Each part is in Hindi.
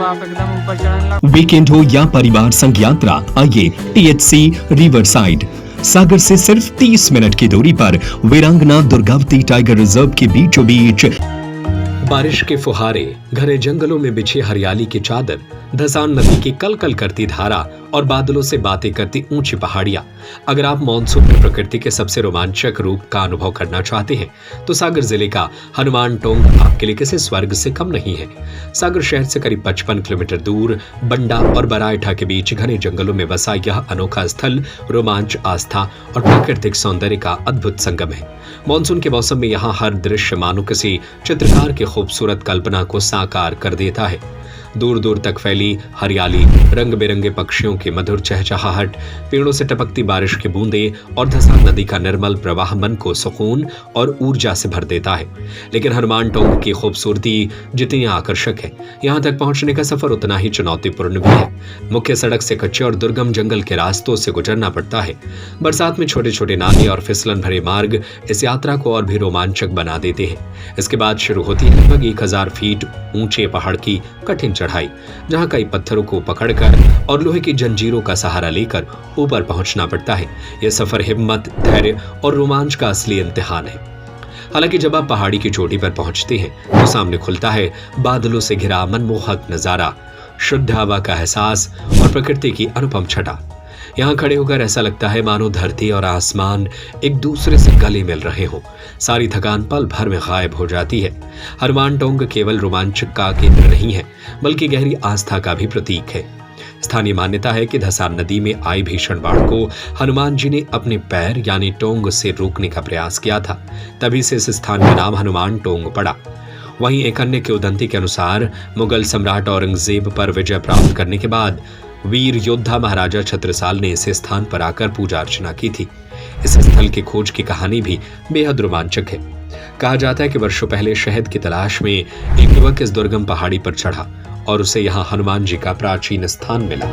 आप एकदम ऊपर चढ़ने लग। वीकेंड हो या परिवार संग यात्रा, आइए THC रिवरसाइड। सागर से सिर्फ 30 मिनट की दूरी पर वीरांगना दुर्गावती टाइगर रिजर्व के बीचों बीच बारिश के फुहारे, घने जंगलों में बिछी हरियाली की चादर, धसान नदी की कल कल करती धारा और बादलों से बातें करती ऊंची पहाड़ियां। अगर आप मानसून में प्रकृति के सबसे रोमांचक रूप का अनुभव करना चाहते हैं तो सागर जिले का हनुमान टोंग आपके लिए किसी स्वर्ग से कम नहीं है। सागर शहर से करीब 55 किलोमीटर दूर बंडा और बरायठा के बीच घने जंगलों में बसा यह अनोखा स्थल रोमांच, आस्था और प्राकृतिक सौंदर्य का अद्भुत संगम है। मानसून के मौसम में यहाँ हर दृश्य मानो किसी चित्रकार की खूबसूरत कल्पना को साकार कर देता है। दूर दूर तक फैली हरियाली, रंग बिरंगे पक्षियों की मधुर चहचहाहट, पेड़ों से टपकती बारिश की बूंदें और धसान नदी का निर्मल प्रवाह मन को सुकून और ऊर्जा से भर देता है। लेकिन हनुमान टोंग की खूबसूरती जितनी आकर्षक है, यहाँ तक पहुंचने का सफर उतना ही चुनौतीपूर्ण भी है। मुख्य सड़क से कच्चे और दुर्गम जंगल के रास्तों से गुजरना पड़ता है। बरसात में छोटे छोटे नाले और फिसलन भरे मार्ग इस यात्रा को और भी रोमांचक बना देते हैं। इसके बाद शुरू होती है लगभग 1000 फीट ऊंचे पहाड़ की कठिन चढ़ाई, जहां कई पत्थरों को पकड़कर और लोहे की जंजीरों का सहारा लेकर ऊपर पहुंचना पड़ता है। यह सफर हिम्मत, धैर्य और रोमांच का असली इम्तिहान है। हालांकि जब आप पहाड़ी की चोटी पर पहुंचते हैं तो सामने खुलता है बादलों से घिरा मनमोहक नजारा, शुद्ध हवा का एहसास और प्रकृति की अनुपम छटा। यहाँ खड़े होकर ऐसा लगता है मानो धरती और आसमान एक दूसरे से गले मिल रहे हों। सारी थकान पल भर में गायब हो जाती है। हनुमान टोंग केवल रोमांच का केंद्र नहीं है, बल्कि गहरी आस्था का भी प्रतीक है। स्थानीय मान्यता है कि धसान नदी में आई भीषण बाढ़ को हनुमान जी ने अपने पैर यानी टोंग से रोकने का प्रयास किया था। तभी से इस स्थान का नाम हनुमान टोंग पड़ा। वहीं एक अन्य किंवदंती के अनुसार मुगल सम्राट औरंगजेब पर विजय प्राप्त करने के बाद वीर योद्धा महाराजा छत्रसाल ने इस स्थान पर आकर पूजा अर्चना की थी। इस स्थल की खोज की कहानी भी बेहद रोमांचक है। कहा जाता है कि वर्षों पहले शहद की तलाश में एक युवक इस दुर्गम पहाड़ी पर चढ़ा और उसे यहाँ हनुमान जी का प्राचीन स्थान मिला।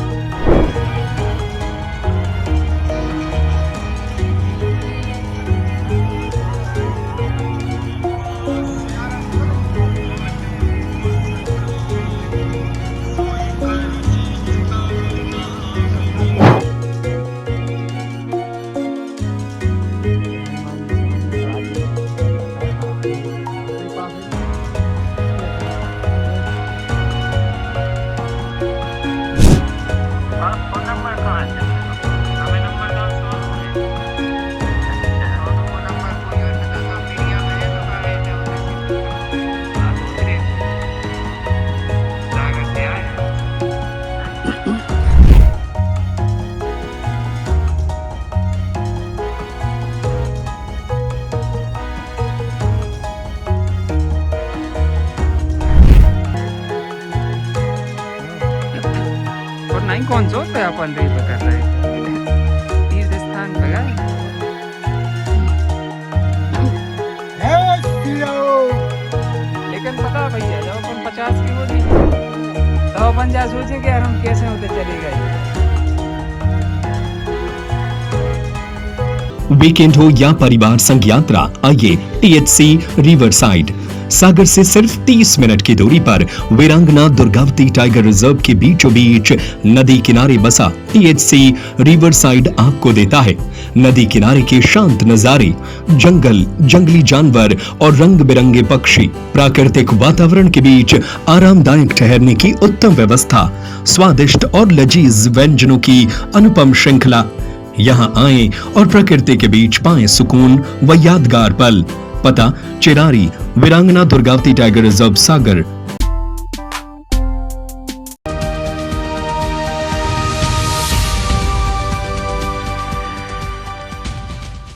नहीं कौन सो पे अपन रे कर रहे तीर्थ स्थान पे गए। लेकिन पता भैया जब अपन 50 की होगी तो अपन जा सोचे कि यार हम कैसे होते चले गए। वीकेंड हो या परिवार संग यात्रा, आइए THC रिवरसाइड। सागर से सिर्फ 30 मिनट की दूरी पर वीरांगना दुर्गावती टाइगर रिजर्व के बीचों बीच नदी किनारे बसा THC रिवरसाइड आपको देता है नदी किनारे के शांत नजारे, जंगल, जंगली जानवर और रंग बिरंगे पक्षी, प्राकृतिक वातावरण के बीच आरामदायक ठहरने की उत्तम व्यवस्था, स्वादिष्ट और लजीज व्यंजनों की अनुपम श्रृंखला। यहाँ आए और प्रकृति के बीच पाएं सुकून व यादगार पल। पता चिरारी, वीरांगना दुर्गावती टाइगर रिजर्व, सागर।